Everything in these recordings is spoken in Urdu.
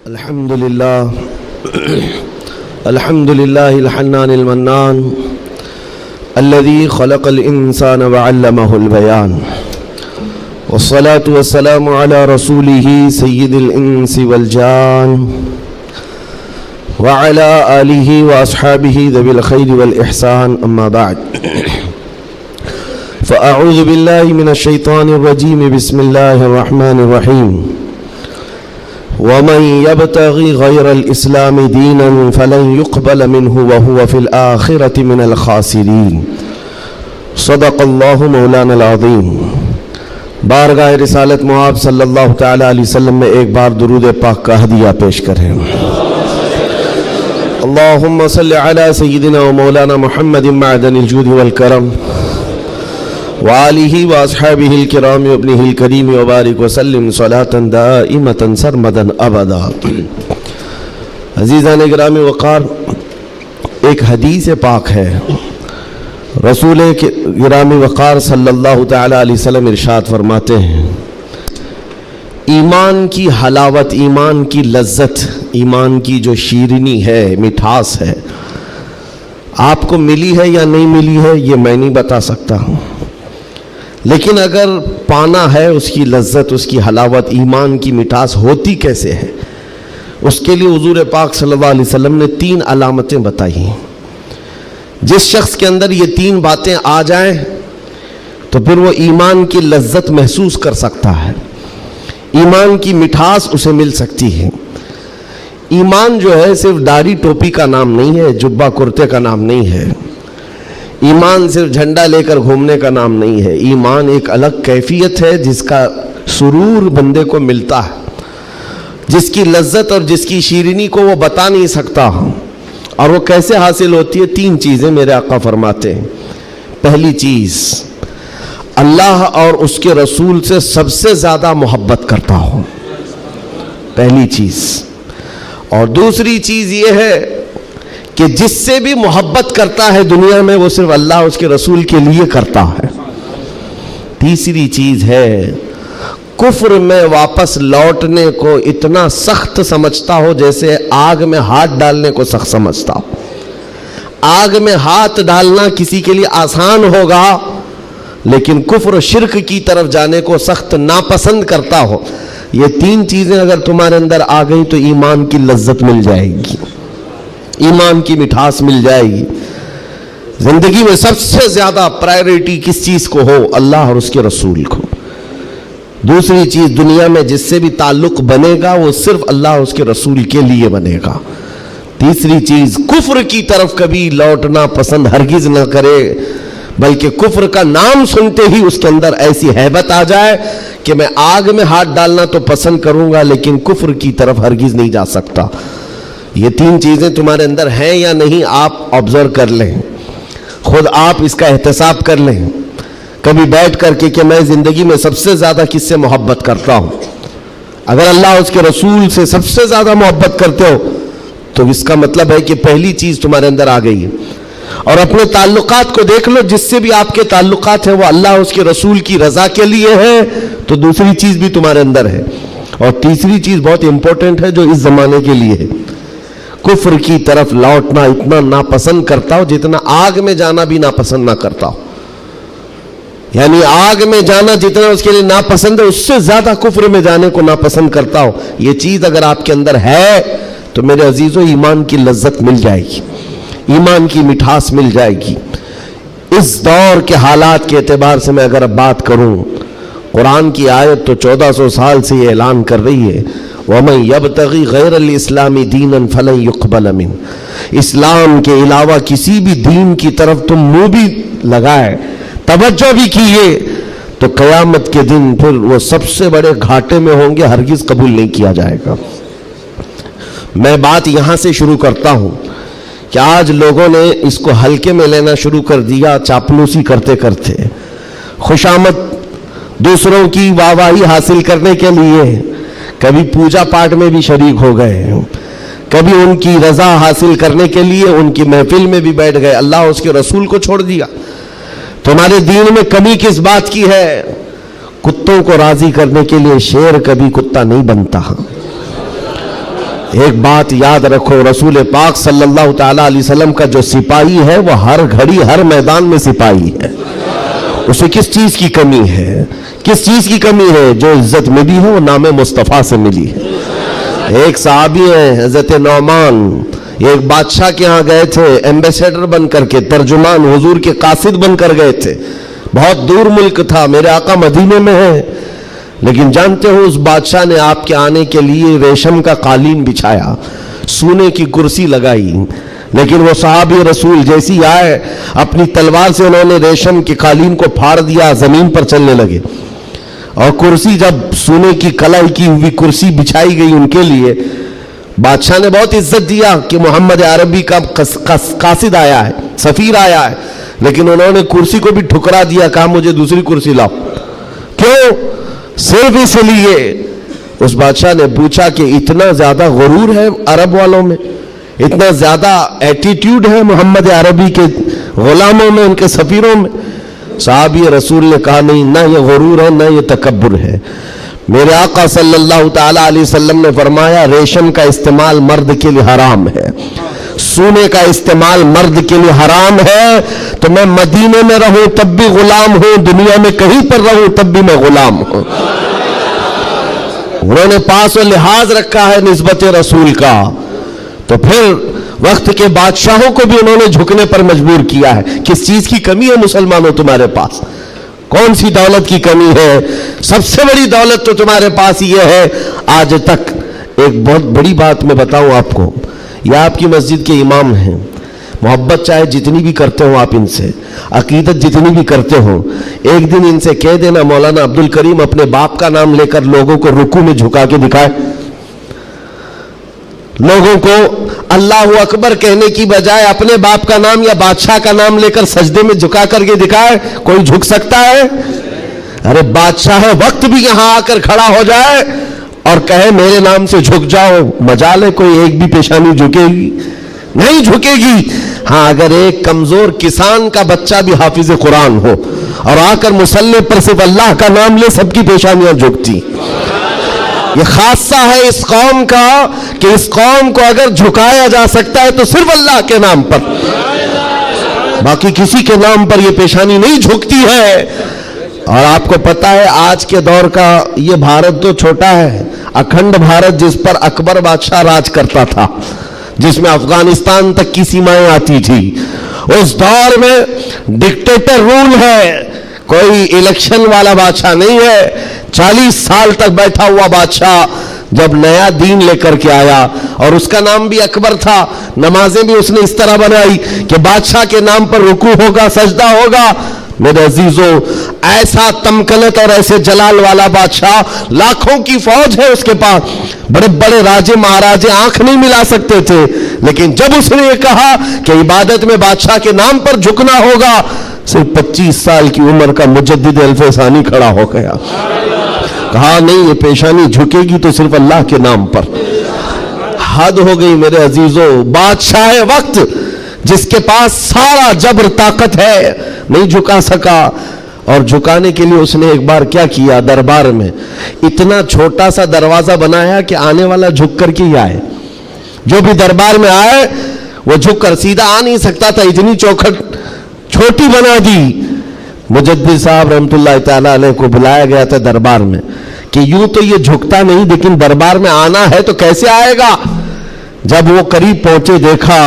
الحمد لله الحنان المنان الذي خلق الإنسان وعلمه البيان والصلاة والسلام على رسوله سيد الإنس والجان وعلى آله وأصحابه ذوي الخير والإحسان أما بعد فأعوذ بالله من الشيطان الرجيم بسم الله الرحمن الرحيم ومن يبتغي غير الإسلام دينا فلن يقبل منه وهو في الآخرة من الخاسرين صدق الله مولانا العظیم۔ بارگاہ رسالت مآب صلی اللہ تعالی علیہ وسلم میں ایک بار درود پاک کا ہدیہ پیش کریں۔ اللہم صلی علی سیدنا و مولانا محمد معدن الجود والکرم وآلہ واصحابہ الکرام وابنہ الکریم وبارک وسلم صلاة دائمة سرمدا ابدا۔ عزیزان گرامی وقار، ایک حدیث پاک ہے، رسول گرامی وقار صلی اللہ تعالی علیہ وسلم ارشاد فرماتے ہیں، ایمان کی حلاوت، ایمان کی لذت، ایمان کی جو شیرینی ہے، مٹھاس ہے، آپ کو ملی ہے یا نہیں ملی ہے یہ میں نہیں بتا سکتا ہوں، لیکن اگر پانا ہے اس کی لذت، اس کی حلاوت، ایمان کی مٹھاس ہوتی کیسے ہے، اس کے لیے حضور پاک صلی اللہ علیہ وسلم نے 3 علامتیں بتائی ہیں۔ جس شخص کے اندر یہ 3 باتیں آ جائیں تو پھر وہ ایمان کی لذت محسوس کر سکتا ہے، ایمان کی مٹھاس اسے مل سکتی ہے۔ ایمان جو ہے صرف داڑھی ٹوپی کا نام نہیں ہے، جبہ کرتے کا نام نہیں ہے، ایمان صرف جھنڈا لے کر گھومنے کا نام نہیں ہے، ایمان ایک الگ کیفیت ہے جس کا سرور بندے کو ملتا ہے، جس کی لذت اور جس کی شیرینی کو وہ بتا نہیں سکتا، اور وہ کیسے حاصل ہوتی ہے؟ 3 چیزیں میرے آقا فرماتے ہیں۔ پہلی چیز، اللہ اور اس کے رسول سے سب سے زیادہ محبت کرتا ہو، پہلی چیز۔ اور دوسری چیز یہ ہے کہ جس سے بھی محبت کرتا ہے دنیا میں وہ صرف اللہ اور اس کے رسول کے لیے کرتا ہے۔ تیسری چیز ہے، کفر میں واپس لوٹنے کو اتنا سخت سمجھتا ہو جیسے آگ میں ہاتھ ڈالنے کو سخت سمجھتا ہو۔ آگ میں ہاتھ ڈالنا کسی کے لیے آسان ہوگا، لیکن کفر و شرک کی طرف جانے کو سخت ناپسند کرتا ہو۔ یہ 3 چیزیں اگر تمہارے اندر آ گئی تو ایمان کی لذت مل جائے گی، ایمان کی مٹھاس مل جائے گی۔ زندگی میں سب سے زیادہ پرائیورٹی کس چیز کو ہو؟ اللہ اور اس کے رسول کو۔ دوسری چیز، دنیا میں جس سے بھی تعلق بنے گا وہ صرف اللہ اور اس کے رسول کے لیے بنے گا۔ تیسری چیز، کفر کی طرف کبھی لوٹنا پسند ہرگز نہ کرے، بلکہ کفر کا نام سنتے ہی اس کے اندر ایسی ہیبت آ جائے کہ میں آگ میں ہاتھ ڈالنا تو پسند کروں گا لیکن کفر کی طرف ہرگز نہیں جا سکتا۔ یہ 3 چیزیں تمہارے اندر ہیں یا نہیں، آپ آبزرو کر لیں، خود آپ اس کا احتساب کر لیں کبھی بیٹھ کر کے کہ میں زندگی میں سب سے زیادہ کس سے محبت کرتا ہوں۔ اگر اللہ اس کے رسول سے سب سے زیادہ محبت کرتے ہو تو اس کا مطلب ہے کہ پہلی چیز تمہارے اندر آ گئی ہے۔ اور اپنے تعلقات کو دیکھ لو، جس سے بھی آپ کے تعلقات ہیں وہ اللہ اس کے رسول کی رضا کے لیے ہے تو دوسری چیز بھی تمہارے اندر ہے۔ اور تیسری چیز بہت امپورٹنٹ ہے جو اس زمانے کے لیے ہے، کفر کی طرف لوٹنا اتنا ناپسند کرتا ہو جتنا آگ میں جانا بھی ناپسند نہ کرتا ہو۔ یعنی آگ میں جانا جتنا اس کے لیے ناپسند ہے، اس سے زیادہ کفر میں جانے کو ناپسند کرتا ہو۔ یہ چیز اگر آپ کے اندر ہے تو میرے عزیزو ایمان کی لذت مل جائے گی، ایمان کی مٹھاس مل جائے گی۔ اس دور کے حالات کے اعتبار سے میں اگر اب بات کروں، قرآن کی آیت تو 1400 سال سے یہ اعلان کر رہی ہے، وَمَن يَبْتَغِي غَيْرَ الْإِسْلَامِ دِينًا فَلَن يُقْبَلَ مِنْهُ۔ اسلام کے علاوہ کسی بھی دین کی طرف تم منہ بھی لگائے، توجہ بھی کیے تو قیامت کے دن پھر وہ سب سے بڑے گھاٹے میں ہوں گے، ہرگز قبول نہیں کیا جائے گا۔ میں بات یہاں سے شروع کرتا ہوں کہ آج لوگوں نے اس کو ہلکے میں لینا شروع کر دیا، چاپلوسی کرتے کرتے، خوشامد دوسروں کی واہواہی حاصل کرنے کے لیے کبھی پوجا پاٹ میں بھی شریک ہو گئے، کبھی ان کی رضا حاصل کرنے کے لیے ان کی محفل میں بھی بیٹھ گئے، اللہ اور اس کے رسول کو چھوڑ دیا۔ تمہارے دین میں کمی کس بات کی ہے؟ کتوں کو راضی کرنے کے لیے شیر کبھی کتا نہیں بنتا۔ ایک بات یاد رکھو، رسول پاک صلی اللہ تعالیٰ علیہ وسلم کا جو سپاہی ہے وہ ہر گھڑی ہر میدان میں سپاہی ہے. اسے کس چیز کی کمی ہے؟ کس چیز کی کمی ہے؟ جو عزت ملی ہے وہ نام مصطفیٰ سے ملی ہے. ایک صحابی ہیں حضرت نعمان، ایک بادشاہ کے ہاں گئے تھے ایمبیسیڈر بن کر کے، ترجمان حضور کے قاصد بن کر گئے تھے. بہت دور ملک تھا، میرے آقا مدینے میں ہیں، لیکن جانتے ہو اس بادشاہ نے آپ کے آنے کے لیے ریشم کا قالین بچھایا، سونے کی کرسی لگائی. لیکن وہ صحابی رسول جیسی آئے، اپنی تلوار سے انہوں نے ریشم کے قالین کو پھاڑ دیا، زمین پر چلنے لگے. اور کرسی جب سونے کی کلائی کی ہوئی کرسی بچھائی گئی ان کے لیے، بادشاہ نے بہت عزت دیا کہ محمد عربی کا قاصد آیا ہے، سفیر آیا ہے، لیکن انہوں نے کرسی کو بھی ٹھکرا دیا، کہا مجھے دوسری کرسی لاؤ. کیوں؟ صرف اس لیے. اس بادشاہ نے پوچھا کہ اتنا زیادہ غرور ہے عرب والوں میں، اتنا زیادہ ایٹیٹیوڈ ہے محمد عربی کے غلاموں میں، ان کے سفیروں میں؟ صحابی رسول نے کہا نہیں، نہ یہ غرور ہے نہ یہ تکبر ہے. میرے آقا صلی اللہ تعالیٰ علیہ وسلم نے فرمایا ریشم کا استعمال مرد کے لیے حرام ہے، سونے کا استعمال مرد کے لیے حرام ہے. تو میں مدینے میں رہوں تب بھی غلام ہوں، دنیا میں کہیں پر رہوں تب بھی میں غلام ہوں. انہوں نے پاس و لحاظ رکھا ہے نسبت رسول کا. تو پھر وقت کے بادشاہوں کو بھی انہوں نے جھکنے پر مجبور کیا ہے. کس چیز کی کمی ہے مسلمانوں تمہارے پاس؟ کون سی دولت کی کمی ہے؟ سب سے بڑی دولت تو تمہارے پاس یہ ہے. آج تک ایک بہت بڑی بات میں بتاؤں آپ کو، یہ آپ کی مسجد کے امام ہیں، محبت چاہے جتنی بھی کرتے ہو آپ ان سے، عقیدت جتنی بھی کرتے ہو، ایک دن ان سے کہہ دینا مولانا عبد الکریم اپنے باپ کا نام لے کر لوگوں کو رکوع میں جھکا کے دکھائے. لوگوں کو اللہ اکبر کہنے کی بجائے اپنے باپ کا نام یا بادشاہ کا نام لے کر سجدے میں جھکا کر کے دکھائے. کوئی جھک سکتا ہے؟ ارے بادشاہ وقت بھی یہاں آ کر کھڑا ہو جائے اور کہے میرے نام سے جھک جاؤ، مجال ہے کوئی ایک بھی پیشانی جھکے گی؟ نہیں جھکے گی. ہاں اگر ایک کمزور کسان کا بچہ بھی حافظ قرآن ہو اور آ کر مصلی پر صرف اللہ کا نام لے، سب کی پیشانیاں جھکتی. یہ خاصہ ہے اس قوم کا کہ اس قوم کو اگر جھکایا جا سکتا ہے تو صرف اللہ کے نام پر، باقی کسی کے نام پر یہ پیشانی نہیں جھکتی ہے. اور آپ کو پتا ہے آج کے دور کا یہ بھارت تو چھوٹا ہے، اکھنڈ بھارت جس پر اکبر بادشاہ راج کرتا تھا، جس میں افغانستان تک کی سیمائیں آتی تھی، اس دور میں ڈکٹیٹر رول ہے، کوئی الیکشن والا بادشاہ نہیں ہے. 40 سال تک بیٹھا ہوا بادشاہ جب نیا دین لے کر کے آیا، اور اس کا نام بھی اکبر تھا، نمازیں بھی اس نے اس طرح بنائی کہ بادشاہ کے نام پر رکوع ہوگا، سجدہ ہوگا. میرے عزیزوں، ایسا تمکنت اور ایسے جلال والا بادشاہ، لاکھوں کی فوج ہے اس کے پاس، بڑے بڑے راجے مہاراجے آنکھ نہیں ملا سکتے تھے. لیکن جب اس نے یہ کہا کہ عبادت میں بادشاہ کے نام پر جھکنا ہوگا، صرف 25 سال کی عمر کا مجدد الفسانی کھڑا ہو گیا، کہا نہیں یہ پیشانی جھکے گی تو صرف اللہ کے نام پر. حد ہو گئی میرے عزیزوں. بادشاہ وقت جس کے پاس سارا جبر طاقت ہے نہیں جھکا سکا. اور جھکانے کے لیے اس نے ایک بار کیا کیا، دربار میں اتنا چھوٹا سا دروازہ بنایا کہ آنے والا جھک کر کے ہی آئے. جو بھی دربار میں آئے وہ جھک کر، سیدھا آ نہیں سکتا تھا، اتنی چوکھٹ چھوٹی بنا دی. مجدد صاحب رحمت اللہ تعالیٰ علیہ کو بلایا گیا تھا دربار میں کہ یوں تو یہ جھکتا نہیں، لیکن دربار میں آنا ہے تو کیسے آئے گا. جب وہ قریب پہنچے دیکھا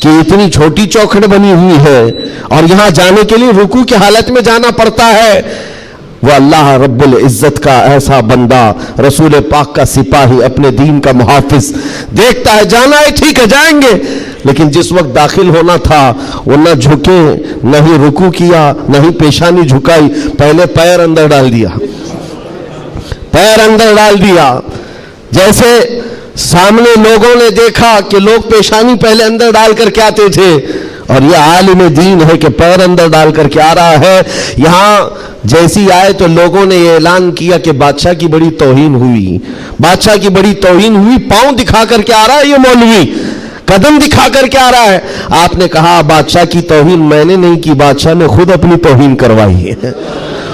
کہ اتنی چھوٹی چوکھٹ بنی ہوئی ہے اور یہاں جانے کے لیے رکوع کی حالت میں جانا پڑتا ہے. وہ اللہ رب العزت کا ایسا بندہ، رسول پاک کا سپاہی، اپنے دین کا محافظ، دیکھتا ہے جانا ہے ٹھیک ہے جائیں گے، لیکن جس وقت داخل ہونا تھا وہ نہ جھکے، نہ ہی رکوع کیا، نہ ہی پیشانی جھکائی، پہلے پیر اندر ڈال دیا، پیر اندر ڈال دیا. جیسے سامنے لوگوں نے دیکھا کہ لوگ پیشانی پہلے اندر ڈال کر کے آتے تھے، اور یہ عالم دین ہے کہ پیر اندر ڈال کر کے آ رہا ہے. یہاں جیسی آئے تو لوگوں نے یہ اعلان کیا کہ بادشاہ کی بڑی توہین ہوئی، بادشاہ کی بڑی توہین ہوئی. پاؤں دکھا کر کے آ رہا ہے یہ مولوی، قدم دکھا کر کے آ رہا ہے. آپ نے کہا بادشاہ کی توہین میں نے نہیں کی، بادشاہ نے خود اپنی توہین کروائی ہے.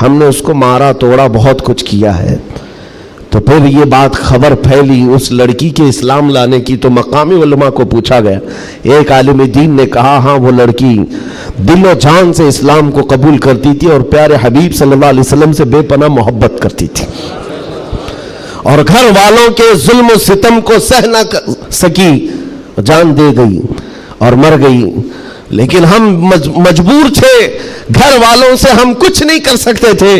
ہم نے اس کو مارا توڑا بہت کچھ کیا ہے. تو پھر یہ بات خبر پھیلی اس لڑکی کے اسلام لانے کی, تو مقامی علماء کو پوچھا گیا. ایک عالم دین نے کہا ہاں وہ لڑکی دل و جان سے اسلام کو قبول کرتی تھی اور پیارے حبیب صلی اللہ علیہ وسلم سے بے پناہ محبت کرتی تھی, اور گھر والوں کے ظلم و ستم کو سہ نہ سکی, جان دے گئی اور مر گئی. لیکن ہم مجبور تھے, گھر والوں سے ہم کچھ نہیں کر سکتے تھے.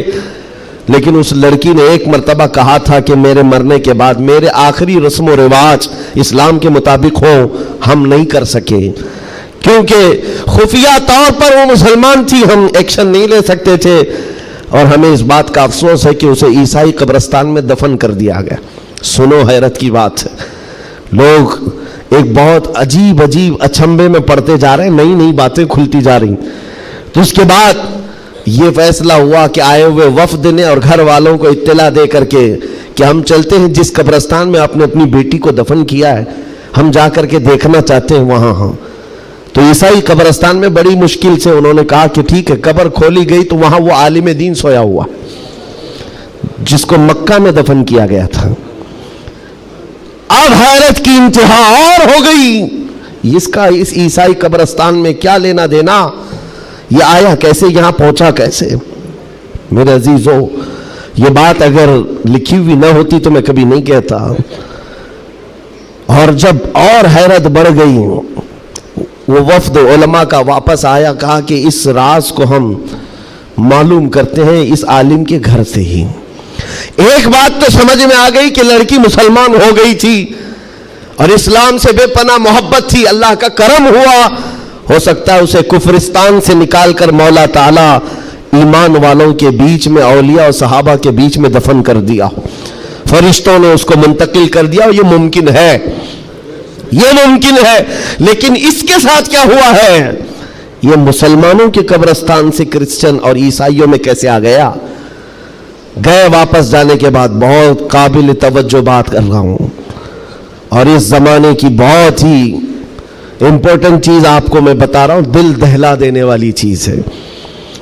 لیکن اس لڑکی نے ایک مرتبہ کہا تھا کہ میرے مرنے کے بعد میرے آخری رسم و رواج اسلام کے مطابق ہوں. ہم نہیں کر سکے کیونکہ خفیہ طور پر وہ مسلمان تھی, ہم ایکشن نہیں لے سکتے تھے. اور ہمیں اس بات کا افسوس ہے کہ اسے عیسائی قبرستان میں دفن کر دیا گیا. سنو حیرت کی بات ہے, لوگ ایک بہت عجیب اچنبے میں پڑتے جا رہے ہیں, نئی نئی باتیں کھلتی جا رہی. تو اس کے بعد یہ فیصلہ ہوا کہ آئے ہوئے وفد نے اور گھر والوں کو اطلاع دے کر کے کہ ہم چلتے ہیں جس قبرستان میں آپ نے اپنی بیٹی کو دفن کیا ہے, ہم جا کر کے دیکھنا چاہتے ہیں وہاں. ہاں, تو عیسائی قبرستان میں بڑی مشکل سے انہوں نے کہا کہ ٹھیک ہے. قبر کھولی گئی تو وہاں وہ عالم دین سویا ہوا جس کو مکہ میں دفن کیا گیا تھا. اب حیرت کی انتہا اور ہو گئی, اس کا اس عیسائی قبرستان میں کیا لینا دینا, یہ آیا کیسے, یہاں پہنچا کیسے. میرے عزیزو, یہ بات اگر لکھی ہوئی نہ ہوتی تو میں کبھی نہیں کہتا. اور جب اور حیرت بڑھ گئی, وہ وفد علماء کا واپس آیا, کہا کہ اس راز کو ہم معلوم کرتے ہیں اس عالم کے گھر سے ہی. ایک بات تو سمجھ میں آ گئی کہ لڑکی مسلمان ہو گئی تھی اور اسلام سے بے پناہ محبت تھی. اللہ کا کرم ہوا, ہو سکتا ہے اسے کفرستان سے نکال کر مولا تعالی ایمان والوں کے بیچ میں, اولیاء اور صحابہ کے بیچ میں دفن کر دیا ہو. فرشتوں نے اس کو منتقل کر دیا, اور یہ ممکن ہے, یہ ممکن ہے. لیکن اس کے ساتھ کیا ہوا ہے, یہ مسلمانوں کے قبرستان سے کرسچن اور عیسائیوں میں کیسے آ گیا. گئے واپس جانے کے بعد بہت قابل توجہ بات کر رہا ہوں, اور اس زمانے کی بہت ہی امپورٹنٹ چیز آپ کو میں بتا رہا ہوں, دل دہلا دینے والی چیز ہے.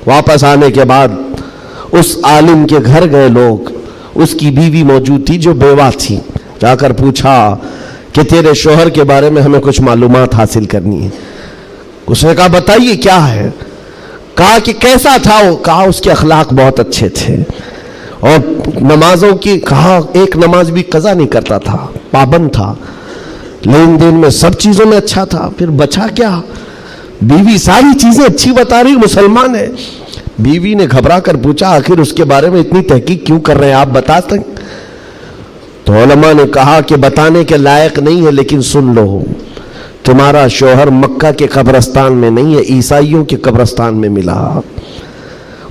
واپس آنے کے بعد اس عالم کے گھر گئے لوگ, اس کی بیوی موجود تھی جو بیوہ تھی. جا کر پوچھا کہ تیرے شوہر کے بارے میں ہمیں کچھ معلومات حاصل کرنی ہے. اس نے کہا بتائیے کیا ہے. کہا کہ کیسا تھا وہ. کہا اس کے اخلاق بہت اچھے تھے, اور نمازوں کی, کہا ایک نماز بھی قضا نہیں کرتا تھا, پابند تھا, لین دین میں سب چیزوں میں اچھا تھا. پھر بچا کیا, بیوی ساری چیزیں اچھی بتا رہی, مسلمان ہے. بیوی نے گھبرا کر پوچھا آخر اس کے بارے میں اتنی تحقیق کیوں کر رہے ہیں, آپ بتا سکیں. تو علماء نے کہا کہ بتانے کے لائق نہیں ہے, لیکن سن لو, تمہارا شوہر مکہ کے قبرستان میں نہیں ہے, عیسائیوں کے قبرستان میں ملا.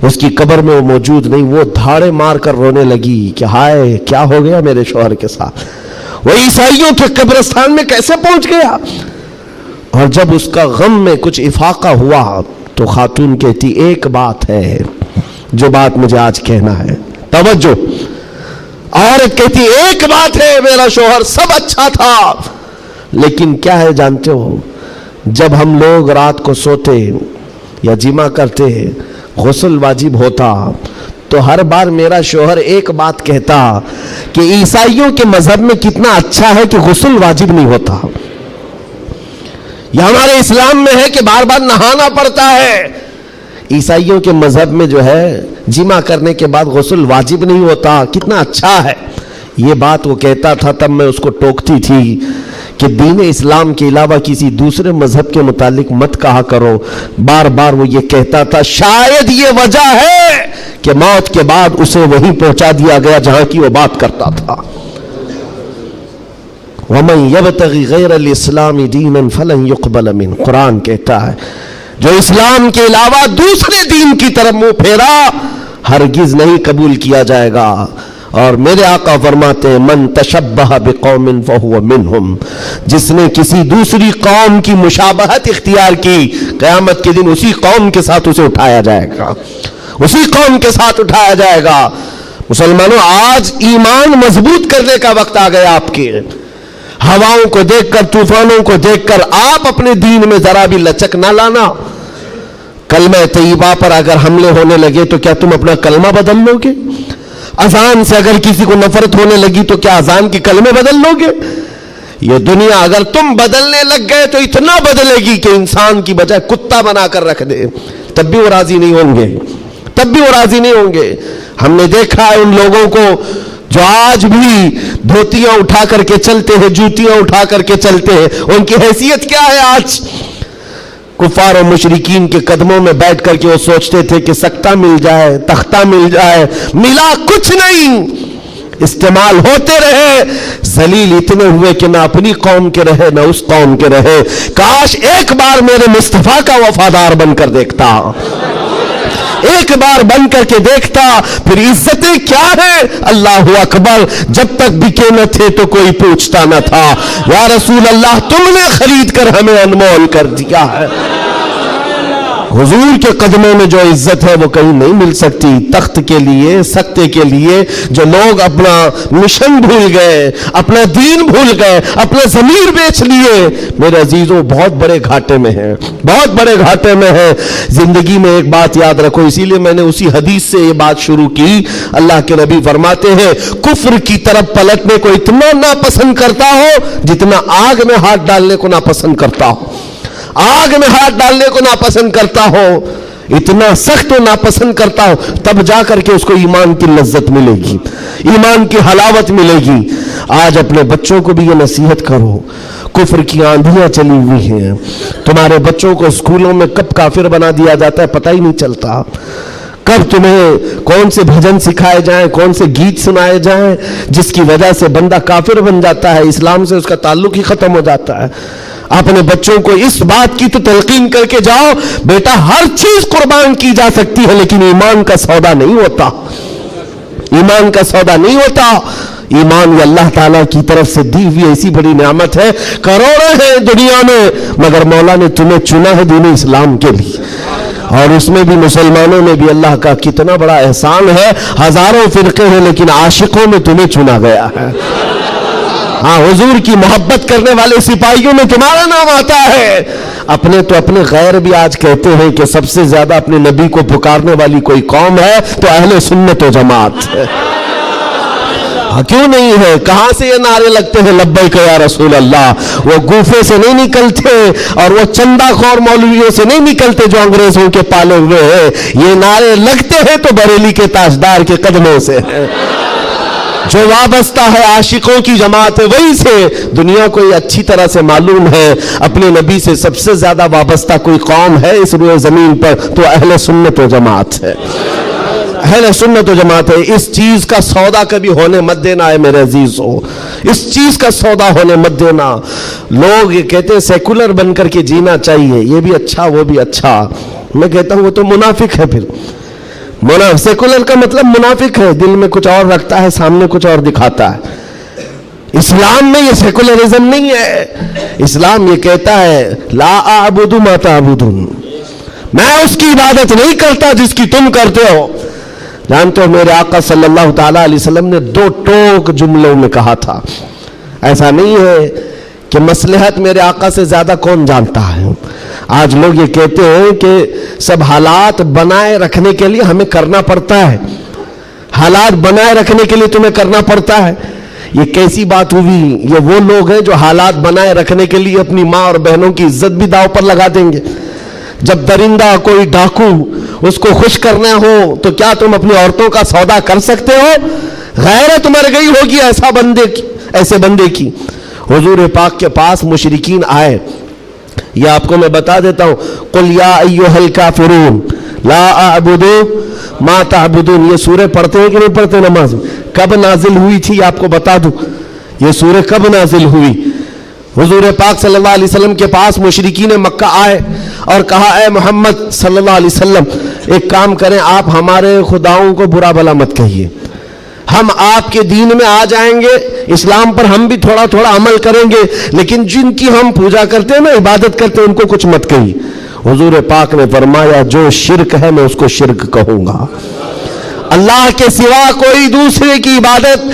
اس کی قبر میں وہ موجود نہیں. وہ دھاڑے مار کر رونے لگی کہ ہائے کیا ہو گیا میرے شوہر کے ساتھ, وہ عیسائیوں کے قبرستان میں کیسے پہنچ گیا. اور جب اس کا غم میں کچھ افاقہ ہوا تو خاتون کہتی ایک بات ہے جو بات مجھے آج کہنا ہے, توجہ. عورت کہتی ایک بات ہے, میرا شوہر سب اچھا تھا, لیکن کیا ہے جانتے ہو, جب ہم لوگ رات کو سوتے یا جمع کرتے, غسل واجب ہوتا, تو ہر بار میرا شوہر ایک بات کہتا کہ عیسائیوں کے مذہب میں کتنا اچھا ہے کہ غسل واجب نہیں ہوتا. یہ ہمارے اسلام میں ہے کہ بار بار نہانا پڑتا ہے. عیسائیوں کے مذہب میں جو ہے جمع کرنے کے بعد غسل واجب نہیں ہوتا, کتنا اچھا ہے. یہ بات وہ کہتا تھا, تب میں اس کو ٹوکتی تھی کہ دین اسلام کے علاوہ کسی دوسرے مذہب کے متعلق مت کہا کرو. بار بار وہ یہ کہتا تھا, شاید یہ وجہ ہے کہ موت کے بعد اسے وہیں پہنچا دیا گیا جہاں کی وہ بات کرتا تھا. وَمَن يَبْتَغِ غَيْرَ الْإِسْلَامِ دِينًا فَلَن يُقْبَلَ مِنْهُ, قرآن کہتا ہے جو اسلام کے علاوہ دوسرے دین کی طرف منہ پھیرا ہرگز نہیں قبول کیا جائے گا. اور میرے آقا فرماتے ہیں من تشبہ بقوم فہو منہم, جس نے کسی دوسری قوم کی مشابہت اختیار کی, قیامت کے دن اسی قوم کے ساتھ اسے اٹھایا جائے گا, اسی قوم کے ساتھ اٹھایا جائے گا. مسلمانوں, آج ایمان مضبوط کرنے کا وقت آ گیا آپ کے. ہواؤں کو دیکھ کر, طوفانوں کو دیکھ کر آپ اپنے دین میں ذرا بھی لچک نہ لانا. کلمہ طیبہ پر اگر حملے ہونے لگے تو کیا تم اپنا کلمہ بدل لو گے؟ اذان سے اگر کسی کو نفرت ہونے لگی تو کیا اذان کے کلمے بدل لو گے؟ یہ دنیا اگر تم بدلنے لگ گئے تو اتنا بدلے گی کہ انسان کی بجائے کتا بنا کر رکھ دے، تب بھی وہ راضی نہیں ہوں گے، تب بھی وہ راضی نہیں ہوں گے۔ ہم نے دیکھا ہے ان لوگوں کو جو آج بھی دھوتیاں اٹھا کر کے چلتے ہیں، جوتیاں اٹھا کر کے چلتے ہیں، ان کی حیثیت کیا ہے؟ آج کفار و مشرکین کے قدموں میں بیٹھ کر کے وہ سوچتے تھے کہ سکتہ مل جائے، تختہ مل جائے، ملا کچھ نہیں، استعمال ہوتے رہے، ذلیل اتنے ہوئے کہ نہ اپنی قوم کے رہے نہ اس قوم کے رہے۔ کاش ایک بار میرے مصطفیٰ کا وفادار بن کر دیکھتا، ایک بار بن کر کے دیکھتا، پھر عزتیں کیا ہیں؟ اللہ اکبر، جب تک بکے نہ تھے تو کوئی پوچھتا نہ تھا، یا رسول اللہ تم نے خرید کر ہمیں انمول کر دیا ہے۔ حضور کے قدموں میں جو عزت ہے وہ کہیں نہیں مل سکتی۔ تخت کے لیے، سکتے کے لیے جو لوگ اپنا مشن بھول گئے، اپنا دین بھول گئے، اپنا ضمیر بیچ لیے، میرے عزیزوں بہت بڑے گھاٹے میں ہیں، بہت بڑے گھاٹے میں ہیں۔ زندگی میں ایک بات یاد رکھو، اسی لیے میں نے اسی حدیث سے یہ بات شروع کی۔ اللہ کے نبی فرماتے ہیں کفر کی طرف پلٹنے کو اتنا ناپسند کرتا ہو جتنا آگ میں ہاتھ ڈالنے کو ناپسند کرتا ہو، آگ میں ہاتھ ڈالنے کو ناپسند کرتا ہو، اتنا سخت و ناپسند کرتا ہو، تب جا کر کے اس کو ایمان کی لذت ملے گی، ایمان کی حلاوت ملے گی۔ آج اپنے بچوں کو بھی یہ نصیحت کرو، کفر کی آندھیاں چلی ہوئی ہیں، تمہارے بچوں کو اسکولوں میں کب کافر بنا دیا جاتا ہے پتہ ہی نہیں چلتا، کب تمہیں کون سے بھجن سکھائے جائیں، کون سے گیت سنائے جائیں جس کی وجہ سے بندہ کافر بن جاتا ہے، اسلام سے اس کا تعلق ہی ختم ہو جاتا ہے۔ اپنے بچوں کو اس بات کی تو تلقین کر کے جاؤ، بیٹا ہر چیز قربان کی جا سکتی ہے لیکن ایمان کا سودا نہیں ہوتا، ایمان کا سودا نہیں ہوتا۔ ایمان یہ اللہ تعالیٰ کی طرف سے دی ہوئی ایسی بڑی نعمت ہے، کروڑوں ہیں دنیا میں مگر مولا نے تمہیں چنا ہے دین اسلام کے لیے، اور اس میں بھی مسلمانوں میں بھی اللہ کا کتنا بڑا احسان ہے، ہزاروں فرقے ہیں لیکن عاشقوں میں تمہیں چنا گیا ہے۔ ہاں، حضور کی محبت کرنے والے سپاہیوں میں تمہارا نام آتا ہے۔ اپنے تو اپنے غیر بھی آج کہتے ہیں کہ سب سے زیادہ اپنے نبی کو پکارنے والی کوئی قوم ہے تو اہل سنت و جماعت ہے۔ کیوں نہیں ہے؟ کہاں سے یہ نعرے لگتے ہیں لبیک یا رسول اللہ؟ وہ گوفے سے نہیں نکلتے اور وہ چندہ خور مولویوں سے نہیں نکلتے جو انگریزوں کے پالے ہوئے ہیں، یہ نعرے لگتے ہیں تو بریلی کے تاجدار کے قدموں سے ہیں۔ جو وابستہ ہے عاشقوں کی جماعت ہے وہی سے۔ دنیا کو یہ اچھی طرح سے معلوم ہے اپنے نبی سے سب سے زیادہ وابستہ کوئی قوم ہے اس روئے زمین پر تو اہل سنت و جماعت ہے، اہل سنت و جماعت ہے۔ اس چیز کا سودا کبھی ہونے مت دینا ہے میرے عزیزو، اس چیز کا سودا ہونے مت دینا۔ لوگ یہ کہتے ہیں سیکولر بن کر کے جینا چاہیے، یہ بھی اچھا وہ بھی اچھا، میں کہتا ہوں وہ تو منافق ہے۔ پھر سیکولر کا مطلب منافق ہے، دل میں کچھ اور رکھتا ہے سامنے کچھ اور دکھاتا ہے۔ اسلام میں یہ سیکولرزم نہیں ہے، اسلام یہ کہتا ہے لا اعبد ما تعبدون، میں اس کی عبادت نہیں کرتا جس کی تم کرتے ہو۔ جانتے ہو میرے آقا صلی اللہ تعالیٰ علیہ وسلم نے 2 ٹوک جملوں میں کہا تھا، ایسا نہیں ہے کہ مصلحت میرے آقا سے زیادہ کون جانتا ہے۔ آج لوگ یہ کہتے ہیں کہ سب حالات بنائے رکھنے کے لیے ہمیں کرنا پڑتا ہے، حالات بنائے رکھنے کے لیے تمہیں کرنا پڑتا ہے، یہ کیسی بات ہوئی؟ یہ وہ لوگ ہیں جو حالات بنائے رکھنے کے لیے اپنی ماں اور بہنوں کی عزت بھی داؤ پر لگا دیں گے۔ جب درندہ کوئی ڈاکو اس کو خوش کرنا ہو تو کیا تم اپنی عورتوں کا سودا کر سکتے ہو؟ غیرت مر گئی ہوگی ایسے بندے کی۔ حضور پاک کے پاس مشرکین آئے، یہ آپ کو میں بتا دیتا ہوں، قل یا ایھا الکافرون لا اعبد ما تعبدون، یہ سورہ پڑھتے ہیں کہ نہیں پڑھتے نماز میں؟ کب نازل ہوئی تھی آپ کو بتا دوں، یہ سورہ کب نازل ہوئی؟ حضور پاک صلی اللہ علیہ وسلم کے پاس مشرکین مکہ آئے اور کہا اے محمد صلی اللہ علیہ وسلم ایک کام کریں، آپ ہمارے خداؤں کو برا بھلا مت کہیے، ہم آپ کے دین میں آ جائیں گے، اسلام پر ہم بھی تھوڑا تھوڑا عمل کریں گے، لیکن جن کی ہم پوجا کرتے ہیں نا، عبادت کرتے ہیں، ان کو کچھ مت کہیے۔ حضور پاک نے فرمایا جو شرک ہے میں اس کو شرک کہوں گا، اللہ کے سوا کوئی دوسرے کی عبادت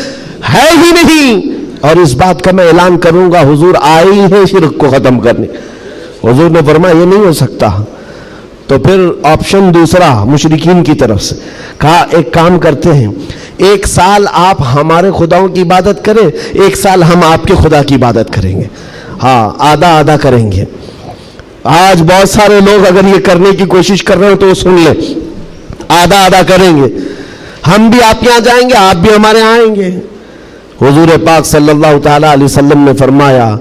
ہے ہی نہیں، اور اس بات کا میں اعلان کروں گا حضور آئے ہی ہیں شرک کو ختم کرنے۔ حضور نے فرمایا یہ نہیں ہو سکتا، تو پھر آپشن دوسرا مشرکین کی طرف سے کہا ایک کام کرتے ہیں, 1 سال آپ ہمارے خداؤں کی عبادت کریں, 1 سال ہم آپ کے خدا کی عبادت کریں گے, ہاں آدھا آدھا کریں گے. آج بہت سارے لوگ اگر یہ کرنے کی کوشش کر رہے ہو تو سن لیں, آدھا آدھا کریں گے, ہم بھی آپ کے یہاں جائیں گے, آپ بھی ہمارے یہاں آئیں گے. حضور پاک صلی اللہ تعالی علیہ وسلم نے فرمایا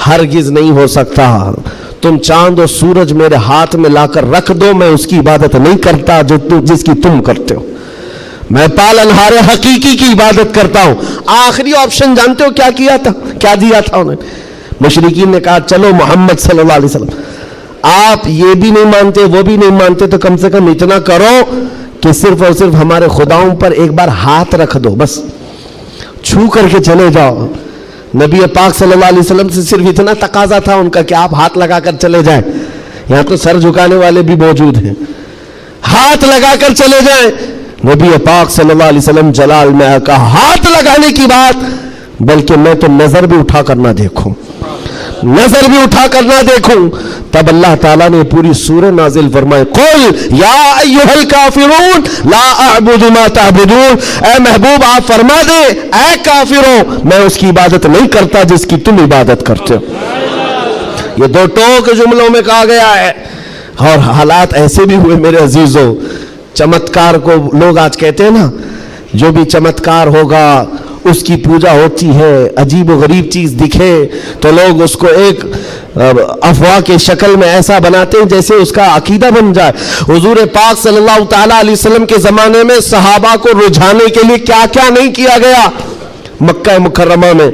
ہرگز نہیں ہو سکتا, تم چاند اور سورج میرے ہاتھ میں لا کر رکھ دو, میں اس کی عبادت نہیں کرتا جس کی تم کرتے ہو, میں پالنہار حقیقی کی عبادت کرتا ہوں. آخری آپشن جانتے ہو کیا کیا تھا, کیا دیا تھا انہوں نے؟ مشرکین نے کہا چلو محمد صلی اللہ علیہ وسلم آپ یہ بھی نہیں مانتے وہ بھی نہیں مانتے تو کم سے کم اتنا کرو کہ صرف اور صرف ہمارے خداؤں پر ایک بار ہاتھ رکھ دو, بس چھو کر کے چلے جاؤ. نبی پاک صلی اللہ علیہ وسلم سے صرف اتنا تقاضا تھا ان کا کہ آپ ہاتھ لگا کر چلے جائیں. یہاں تو سر جھکانے والے بھی موجود ہیں, ہاتھ لگا کر چلے جائیں. نبی پاک صلی اللہ علیہ وسلم جلال میں کہا ہاتھ لگانے کی بات, بلکہ میں تو نظر بھی اٹھا کر نہ دیکھوں, نظر بھی اٹھا کر نہ دیکھوں. تب اللہ تعالیٰ نے پوری سورہ نازل فرمائے, قل یا ایھا الکافرون لا اعبد ما تعبدون, اے محبوب آپ فرما دے اے کافروں میں اس کی عبادت نہیں کرتا جس کی تم عبادت کرتے ہو. یہ 2 ٹوک جملوں میں کہا گیا ہے. اور حالات ایسے بھی ہوئے میرے عزیزوں, چمتکار کو لوگ آج کہتے ہیں نا, جو بھی چمتکار ہوگا اس کی پوجا ہوتی ہے, عجیب و غریب چیز دکھے تو لوگ اس کو ایک افواہ کے شکل میں ایسا بناتے ہیں جیسے اس کا عقیدہ بن جائے. حضور پاک صلی اللہ تعالی علیہ وسلم کے زمانے میں صحابہ کو رجھانے کے لیے کیا کیا نہیں کیا گیا مکہ مکرمہ میں.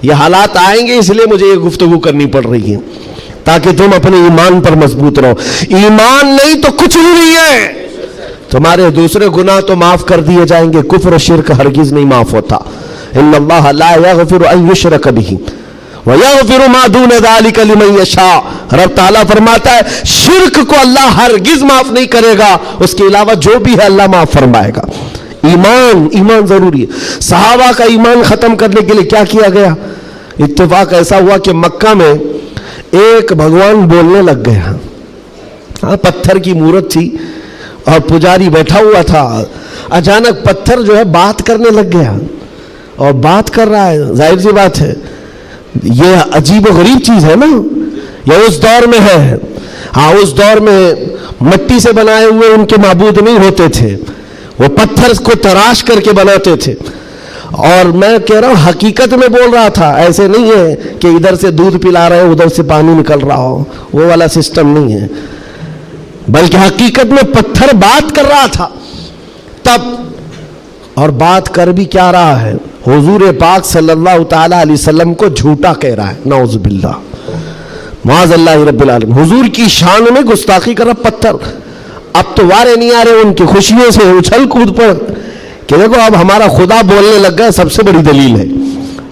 یہ حالات آئیں گے اس لیے مجھے یہ گفتگو کرنی پڑ رہی ہے تاکہ تم اپنے ایمان پر مضبوط رہو. ایمان نہیں تو کچھ بھی نہیں ہے. تمہارے دوسرے گناہ تو معاف کر دیے جائیں گے, کفر و شرک ہرگز نہیں معاف ہوتا. ان اللہ لا یغفر ان یشرک بہ ویغفر ما دون ذلک لمن یشاء. رب تعالیٰ فرماتا ہے شرک کو اللہ ہرگز معاف نہیں کرے گا, اس کے علاوہ جو بھی ہے اللہ معاف فرمائے گا. ایمان ضروری ہے. صحابہ کا ایمان ختم کرنے کے لیے کیا کیا گیا؟ اتفاق ایسا ہوا کہ مکہ میں ایک بھگوان بولنے لگ گیا. پتھر کی مورت تھی اور پجاری بیٹھا ہوا تھا, اچانک پتھر جو ہے بات کرنے لگ گیا اور بات کر رہا ہے. ظاہر سی بات ہے یہ عجیب و غریب چیز ہے نا, یہ اس دور میں ہے. ہاں اس دور میں مٹی سے بنائے ہوئے ان کے معبود نہیں ہوتے تھے, وہ پتھر کو تراش کر کے بناتے تھے. اور میں کہہ رہا ہوں حقیقت میں بول رہا تھا, ایسے نہیں ہے کہ ادھر سے دودھ پلا رہے ہو ادھر سے پانی نکل رہا ہو, وہ والا سسٹم نہیں ہے, بلکہ حقیقت میں پتھر بات کر رہا تھا. تب اور بات کر بھی کیا رہا ہے, حضور پاک صلی اللہ تعالی علیہ وسلم کو جھوٹا کہہ رہا ہے. نعوذ باللہ, معاذ اللہ رب العالمین. حضور کی شان میں گستاخی کر رہا پتھر. اب تو وارے نہیں آ رہے ان کی خوشیوں سے اچھل کود پر کہ دیکھو اب ہمارا خدا بولنے لگ گیا. سب سے بڑی دلیل ہے,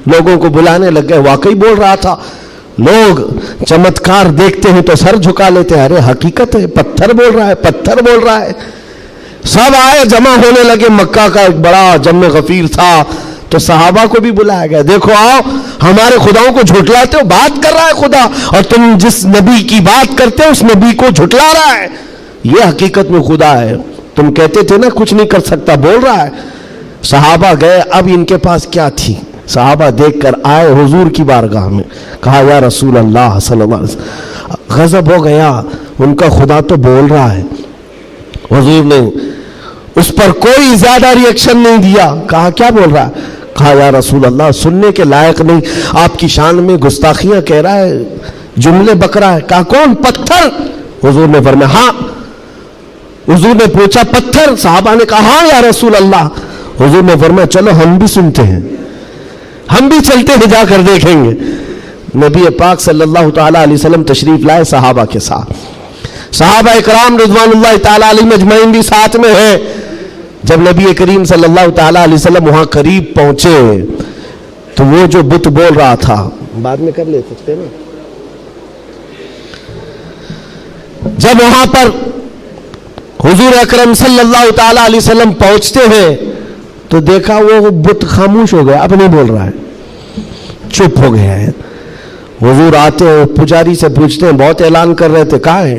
لوگوں کو بلانے لگ گئے. واقعی بول رہا تھا. لوگ چمتکار دیکھتے ہیں تو سر جھکا لیتے ہیں, ارے حقیقت ہے پتھر بول رہا ہے, پتھر بول رہا ہے. سب آئے جمع ہونے لگے. مکہ کا ایک بڑا جم غفیر تھا تو صحابہ کو بھی بلایا گیا. دیکھو آؤ ہمارے خداؤں کو جھٹلاتے ہو, بات کر رہا ہے خدا, اور تم جس نبی کی بات کرتے ہو اس نبی کو جھٹلا رہا ہے. یہ حقیقت میں خدا ہے. تم کہتے تھے نا کچھ نہیں کر سکتا, بول رہا ہے. صحابہ گئے. اب ان کے پاس کیا تھی؟ صحابہ دیکھ کر آئے حضور کی بارگاہ میں, کہا یا رسول اللہ صلی اللہ علیہ وسلم, غضب ہو گیا, ان کا خدا تو بول رہا ہے. حضور نے اس پر کوئی زیادہ ری ایکشن نہیں دیا. کہا کیا بول رہا ہے؟ کہا یا رسول اللہ سننے کے لائق نہیں, آپ کی شان میں گستاخیاں کہہ رہا ہے, جملے بک رہا ہے. کہا کون؟ پتھر. حضور نے فرمایا ہاں. حضور نے پوچھا پتھر؟ صحابہ نے کہا ہاں یا رسول اللہ. حضور نے فرمایا چلو ہم بھی سنتے ہیں, ہم بھی چلتے ہیں, جا کر دیکھیں گے. نبی پاک صلی اللہ تعالی علیہ وسلم تشریف لائے صحابہ کے ساتھ. صحابہ اکرام رضوان اللہ تعالی علیہم اجمعین بھی ساتھ میں ہیں. جب نبی کریم صلی اللہ تعالی علیہ وسلم وہاں قریب پہنچے تو وہ جو بت بول رہا تھا, بعد میں کر لے سکتے نا, جب وہاں پر حضور اکرم صلی اللہ تعالی علیہ وسلم پہنچتے ہیں تو دیکھا وہ بت خاموش ہو گیا, اب نہیں بول رہا ہے, چپ ہو گیا ہے. حضور آتے ہیں, پجاری سے پوچھتے ہیں, بہت اعلان کر رہے تھے, کہاں ہے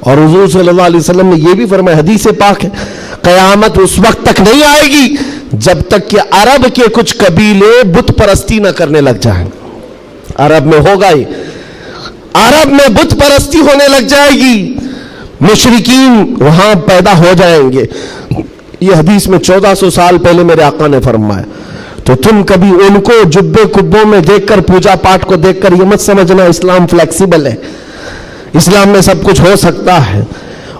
اور حضور صلی اللہ علیہ وسلم نے یہ بھی فرمایا، حدیث پاک ہے، قیامت اس وقت تک نہیں آئے گی جب تک کہ عرب کے کچھ قبیلے بت پرستی نہ کرنے لگ جائیں۔ عرب میں ہوگا ہی، عرب میں بت پرستی ہونے لگ جائے گی، مشرکین وہاں پیدا ہو جائیں گے۔ یہ حدیث میں 1400 سال پہلے میرے آقا نے فرمایا۔ تو تم کبھی ان کو جبے کبوں میں دیکھ کر، پوجا پاٹ کو دیکھ کر یہ مت سمجھنا اسلام فلیکسیبل ہے، اسلام میں سب کچھ ہو سکتا ہے۔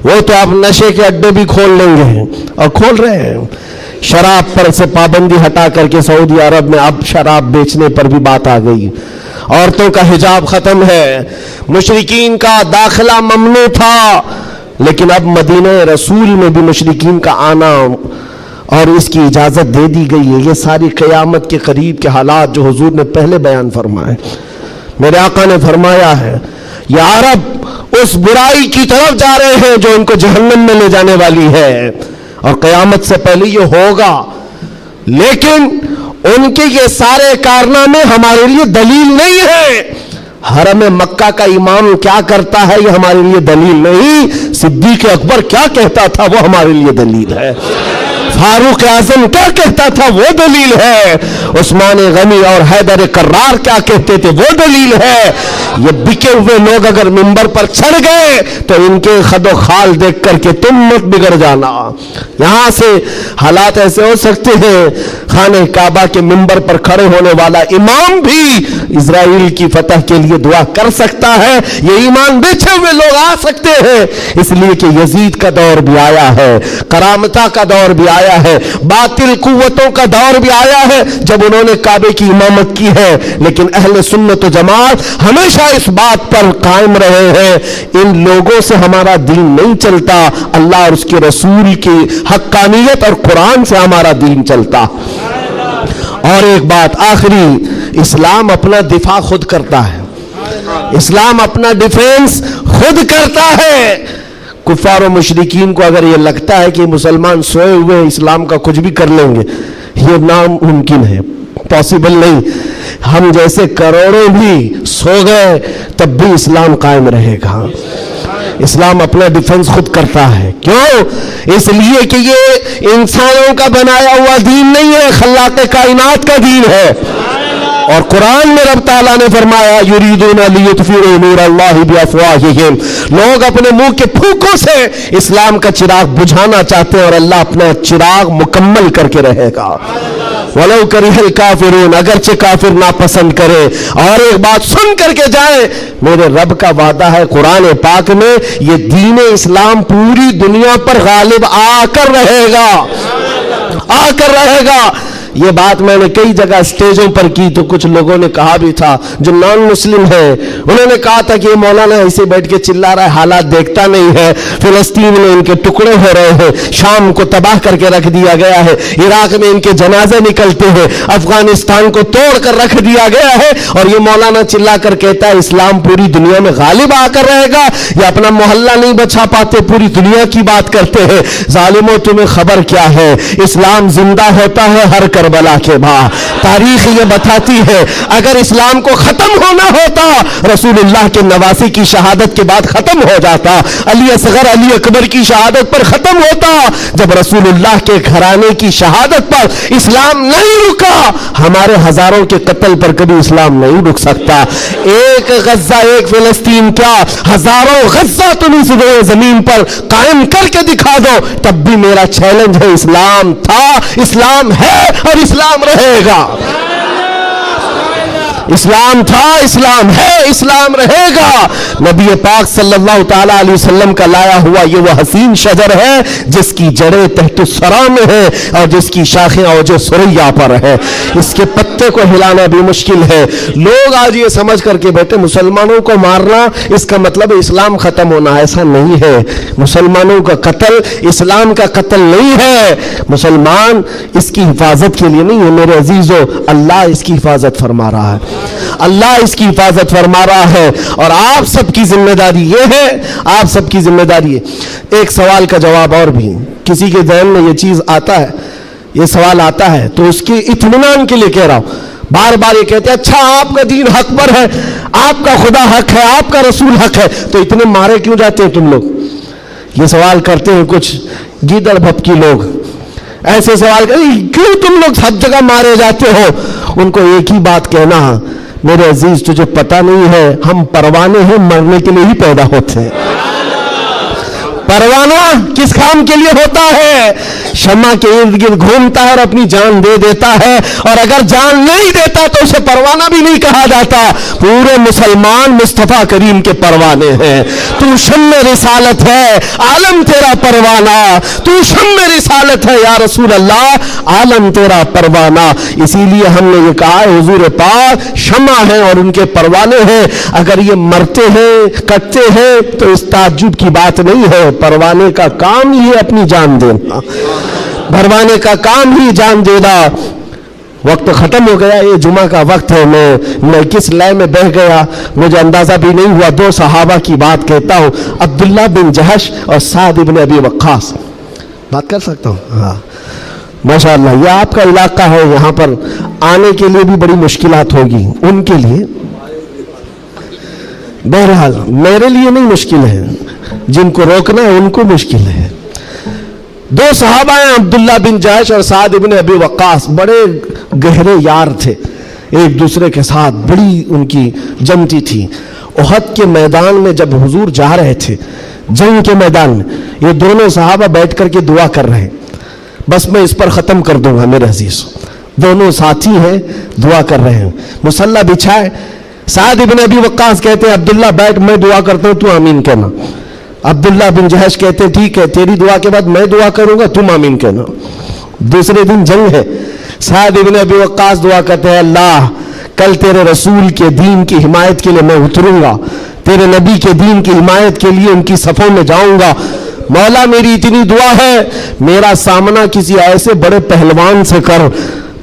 وہ تو آپ نشے کے اڈے بھی کھول لیں گے اور کھول رہے ہیں۔ شراب پر سے پابندی ہٹا کر کے سعودی عرب میں اب شراب بیچنے پر بھی بات آ گئی، عورتوں کا حجاب ختم ہے، مشرکین کا داخلہ ممنوع تھا، لیکن اب مدینہ رسول میں بھی مشرکین کا آنا اور اس کی اجازت دے دی گئی ہے۔ یہ ساری قیامت کے قریب کے حالات جو حضور نے پہلے بیان فرمائے۔ میرے آقا نے فرمایا ہے یہ عرب اس برائی کی طرف جا رہے ہیں جو ان کو جہنم میں لے جانے والی ہے، اور قیامت سے پہلے یہ ہوگا، لیکن ان کے یہ سارے کارنامے ہمارے لیے دلیل نہیں ہے۔ حرم مکہ کا امام کیا کرتا ہے یہ ہمارے لیے دلیل نہیں، صدیق اکبر کیا کہتا تھا وہ ہمارے لیے دلیل ہے، فاروق اعظم کیا کہتا تھا وہ دلیل ہے، عثمان غنی اور حیدر کرار کیا کہتے تھے وہ دلیل ہے۔ یہ بکے ہوئے لوگ اگر منبر پر چڑھ گئے تو ان کے خد و خال دیکھ کر کے تم مت بگڑ جانا۔ یہاں سے حالات ایسے ہو سکتے ہیں، خانہ کعبہ کے منبر پر کھڑے ہونے والا امام بھی اسرائیل کی فتح کے لیے دعا کر سکتا ہے، یہ ایمان بیچے ہوئے لوگ آ سکتے ہیں، اس لیے کہ یزید کا دور بھی آیا ہے، کرامتہ کا دور بھی آیا ہے، باطل قوتوں کا دور بھی آیا ہے جب انہوں نے کعبے کی امامت کی ہے، لیکن اہل سنت و جماعت ہمیشہ اس بات پر قائم رہے ہیں ان لوگوں سے ہمارا دین نہیں چلتا، اللہ اور اس کے رسول کی حقانیت اور قرآن سے ہمارا دین چلتا۔ اور ایک بات آخری، اسلام اپنا دفاع خود کرتا ہے، اسلام اپنا ڈیفینس خود کرتا ہے۔ کفار و مشرکین کو اگر یہ لگتا ہے کہ مسلمان سوئے ہوئے اسلام کا کچھ بھی کر لیں گے، یہ ناممکن ہے، پاسبل نہیں۔ ہم جیسے کروڑوں بھی سو گئے تب بھی اسلام قائم رہے گا۔ اسلام اپنا ڈیفنس خود کرتا ہے، کیوں؟ اس لیے کہ یہ انسانوں کا بنایا ہوا دین نہیں ہے، خلاق کائنات کا دین ہے۔ اور قرآن میں رب تعالیٰ نے فرمایا یریدون لیطفئوا نور اللہ بافواہہم، لوگ اپنے منہ کے پھونکوں سے اسلام کا چراغ بجھانا چاہتے ہیں اور اللہ اپنا چراغ مکمل کر کے رہے گا۔ وَلَوْ كَرِهَ الْكَافِرُونَ، اگرچہ کافر ناپسند کرے۔ اور ایک بات سن کر کے جائیں، میرے رب کا وعدہ ہے قرآن پاک میں، یہ دین اسلام پوری دنیا پر غالب آ کر رہے گا، آ کر رہے گا۔ یہ بات میں نے کئی جگہ اسٹیجوں پر کی تو کچھ لوگوں نے کہا بھی تھا جو نان مسلم ہیں، انہوں نے کہا تھا کہ یہ مولانا ایسے بیٹھ کے چلا رہا ہے، حالات دیکھتا نہیں ہے، فلسطین میں ان کے ٹکڑے ہو رہے ہیں، شام کو تباہ کر کے رکھ دیا گیا ہے، عراق میں ان کے جنازے نکلتے ہیں، افغانستان کو توڑ کر رکھ دیا گیا ہے، اور یہ مولانا چلا کر کہتا ہے اسلام پوری دنیا میں غالب آ کر رہے گا۔ یہ اپنا محلہ نہیں بچا پاتے، پوری دنیا کی بات کرتے ہیں۔ ظالموں تمہیں خبر کیا ہے، اسلام زندہ ہوتا ہے ہر کربلا کے بعد۔ تاریخ یہ بتاتی ہے اگر اسلام کو ختم ہونا ہوتا رسول اللہ کے نواسی کی شہادت کے بعد ختم ہو جاتا، علی اصغر علی اکبر کی شہادت پر ختم ہوتا، جب رسول اللہ کے گھرانے کی شہادت پر اسلام نہیں رکا، ہمارے ہزاروں کے قتل پر کبھی اسلام نہیں رک سکتا۔ ایک غزہ ایک فلسطین کیا، ہزاروں غزہ تم اس زمین پر قائم کر کے دکھا دو، تب بھی میرا چیلنج ہے، اسلام تھا، اسلام ہے اور اسلام رہے گا۔ اسلام تھا، اسلام ہے، اسلام رہے گا۔ نبی پاک صلی اللہ تعالیٰ علیہ وسلم کا لایا ہوا یہ وہ حسین شجر ہے جس کی جڑیں تحت الثری میں ہے اور جس کی شاخیں اوج ثریا پر ہے، اس کے پتے کو ہلانا بھی مشکل ہے۔ لوگ آج یہ سمجھ کر کے بیٹھے مسلمانوں کو مارنا اس کا مطلب اسلام ختم ہونا، ایسا نہیں ہے۔ مسلمانوں کا قتل اسلام کا قتل نہیں ہے، مسلمان اس کی حفاظت کے لیے نہیں ہے میرے عزیزو، اللہ اس کی حفاظت فرما رہا ہے، اللہ اس کی حفاظت فرما رہا ہے، اور آپ سب کی ذمہ داری یہ ہے، آپ سب کی ذمہ داری ہے۔ ایک سوال کا جواب اور بھی، کسی کے ذہن میں یہ چیز آتا ہے، یہ سوال آتا ہے تو اس کے اطمینان کے لیے کہہ رہا ہوں، بار بار یہ کہتے ہیں اچھا آپ کا دین حق پر ہے، آپ کا خدا حق ہے، آپ کا رسول حق ہے، تو اتنے مارے کیوں جاتے ہیں تم لوگ؟ یہ سوال کرتے ہیں کچھ گیدڑ بھپکی لوگ، ایسے سوال کرتے کیوں تم لوگ سب جگہ مارے جاتے ہو؟ ان کو ایک ہی بات کہنا، میرے عزیز تجھے پتہ نہیں ہے ہم پروانے ہیں، مرنے کے لیے ہی پیدا ہوتے ہیں۔ پروانہ کس کام کے لیے ہوتا ہے؟ شمع کے ارد گرد گھومتا ہے اور اپنی جان دے دیتا ہے، اور اگر جان نہیں دیتا تو اسے پروانہ بھی نہیں کہا جاتا۔ پورے مسلمان مصطفیٰ کریم کے پروانے ہیں۔ تو شمع رسالت ہے، عالم تیرا پروانہ، تو شمع رسالت ہے یا رسول اللہ، عالم تیرا پروانہ۔ اسی لیے ہم نے یہ کہا ہے حضور پاک شمع ہیں اور ان کے پروانے ہیں، اگر یہ مرتے ہیں کٹتے ہیں تو اس تعجب کی بات نہیں ہے، پروانے کا کام ہی ہے اپنی جان دینا، پروانے کا کام ہی جان دینا۔ وقت ختم ہو گیا، یہ جمعہ کا وقت ہے، میں کس لے میں بہ گیا مجھے اندازہ بھی نہیں ہوا۔ دو صحابہ کی بات کہتا ہوں، عبداللہ بن جہش اور سعد بن ابی وقاص۔ بات کر سکتا ہوں؟ ہاں ماشاءاللہ، یہ آپ کا علاقہ ہے، یہاں پر آنے کے لیے بھی بڑی مشکلات ہوگی ان کے لیے، بہرحال میرے لیے نہیں مشکل ہے، جن کو روکنا ہے ان کو مشکل ہے۔ دو صحابہ ہیں، عبداللہ بن جہش اور سعد بن ابی وقاص، بڑے گہرے یار تھے، ایک دوسرے کے ساتھ بڑی ان کی جمتی تھی۔ احد کے میدان میں جب حضور جا رہے تھے، جنگ کے میدان میں، یہ دونوں صحابہ بیٹھ کر کے دعا کر رہے ہیں۔ بس میں اس پر ختم کر دوں گا میرے عزیز، دونوں ساتھی ہیں، دعا کر رہے ہیں، مصلی بچھائے۔ سعد بن ابی وقاص کہتے ہیں عبداللہ بیٹھ، میں دعا کرتا ہوں تو آمین کہنا۔ عبداللہ بن جہش کہتے ہیں ٹھیک ہے، تیری دعا کے بعد میں دعا کروں گا، تم آمین کہنا۔ دوسرے دن جنگ ہے، سعد بن ابی وقاص دعا کرتے ہیں اللہ کل تیرے رسول کے دین کی حمایت کے لیے میں اتروں گا، تیرے نبی کے دین کی حمایت کے لیے ان کی صفوں میں جاؤں گا، مولا میری اتنی دعا ہے میرا سامنا کسی ایسے بڑے پہلوان سے کر،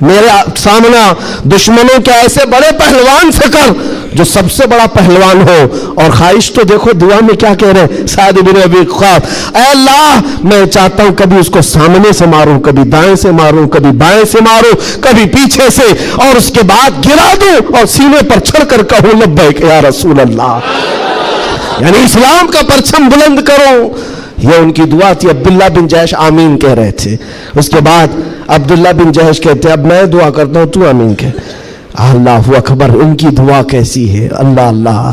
میرا سامنا دشمنوں کے ایسے بڑے پہلوان سے کر جو سب سے بڑا پہلوان ہو۔ اور خواہش تو دیکھو دعا میں کیا کہہ رہے ہیں سعد بن ابی وقاص، اے اللہ میں چاہتا ہوں کبھی اس کو سامنے سے ماروں، کبھی دائیں سے ماروں، کبھی بائیں سے ماروں، کبھی پیچھے سے، اور اس کے بعد گرا دوں اور سینے پر چڑھ کر کہوں لبیک یا رسول اللہ، یعنی اسلام کا پرچم بلند کرو۔ یہ ان کی دعا تھی۔ عبداللہ بن جہش آمین کہہ رہے تھے، اس کے بعد عبداللہ بن جہش کہتے اب میں دعا کرتا ہوں تو آمین کہہ۔ اللہ اکبر، ان کی دعا کیسی ہے، اللہ اللہ،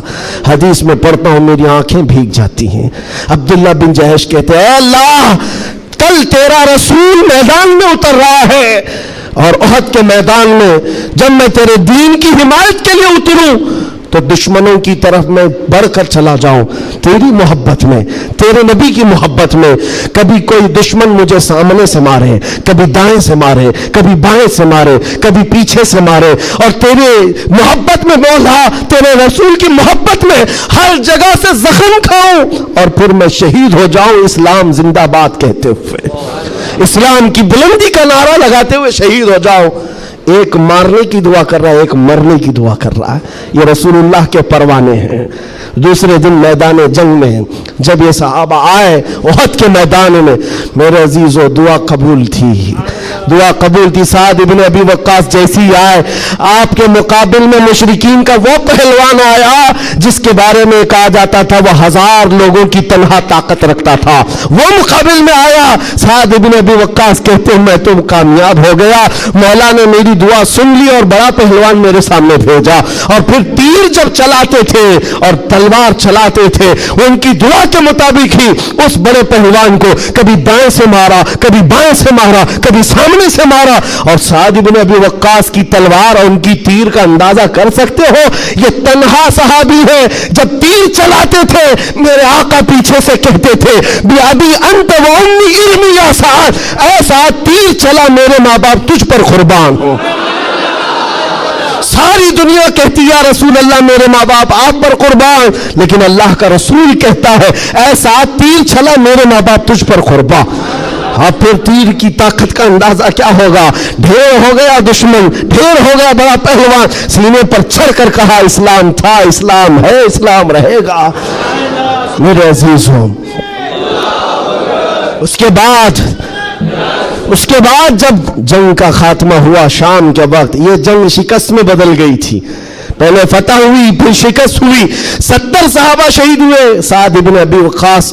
حدیث میں پڑھتا ہوں میری آنکھیں بھیگ جاتی ہیں۔ عبداللہ بن جہش کہتے ہیں اے اللہ کل تیرا رسول میدان میں اتر رہا ہے، اور احد کے میدان میں جب میں تیرے دین کی حمایت کے لیے اتروں تو دشمنوں کی طرف میں بڑھ کر چلا جاؤں، تیری محبت میں، تیرے نبی کی محبت میں۔ کبھی کوئی دشمن مجھے سامنے سے مارے، کبھی دائیں سے مارے، کبھی بائیں سے مارے، کبھی پیچھے سے مارے، اور تیرے محبت میں مولا، تیرے رسول کی محبت میں ہر جگہ سے زخم کھاؤں اور پھر میں شہید ہو جاؤں اسلام زندہ باد کہتے ہوئے، اسلام کی بلندی کا نعرہ لگاتے ہوئے شہید ہو جاؤں۔ ایک مارنے کی دعا کر رہا ہے، ایک مرنے کی دعا کر رہا ہے۔ یہ رسول اللہ کے پروانے ہیں۔ دوسرے دن میدان جنگ میں جب یہ صحابہ آئے احد کے میدان میں، میرے عزیزو دعا قبول تھی، دعا قبول تھی۔ سعد بن ابی وقاص جیسی آئے، آپ کے مقابل میں مشرکین کا وہ پہلوان آیا جس کے بارے میں کہا جاتا تھا وہ 1000 لوگوں کی تنہا طاقت رکھتا تھا، وہ مقابل میں آیا۔ سعد بن ابی وقاص کہتے ہیں میں تو کامیاب ہو گیا، مولا نے میری دعا سن لی اور بڑا پہلوان میرے سامنے بھیجا۔ اور پھر تیر جب چلاتے تھے اور تلوار چلاتے تھے ان کی دعا کے مطابق ہی اس بڑے پہلوان کو کبھی دائیں سے مارا، کبھی بائیں سے مارا، کبھی سامنے سے مارا۔ اور سعد بن ابی وقاص کی تلوار اور ان کی تیر کا اندازہ کر سکتے ہو، یہ تنہا صحابی ہے، جب تیر چلاتے تھے میرے آقا پیچھے سے کہتے تھے بیابی انت و امی علمی یا سعد، اے سعد تیر چلا میرے ماں باپ تجھ پر قربان ہو۔ ساری دنیا کہتی یا رسول اللہ میرے ماں باپ آپ پر قربان، لیکن اللہ کا رسول کہتا ہے اے سعد تیر چلا میرے ماں باپ تجھ پر قربان۔ اب پھر تیر کی طاقت کا اندازہ کیا ہوگا، ڈھیر ہو گیا دشمن، ڈھیر ہو گیا بڑا پہلوان، سینے پر چڑھ کر کہا اسلام تھا، اسلام ہے، اسلام رہے گا۔ میرے عزیزوں اس کے بعد جب جنگ کا خاتمہ ہوا شام کے وقت، یہ جنگ شکست میں بدل گئی تھی، پہلے فتح ہوئی پھر شکست ہوئی، 70 صحابہ شہید ہوئے۔ سعد بن ابی وقاص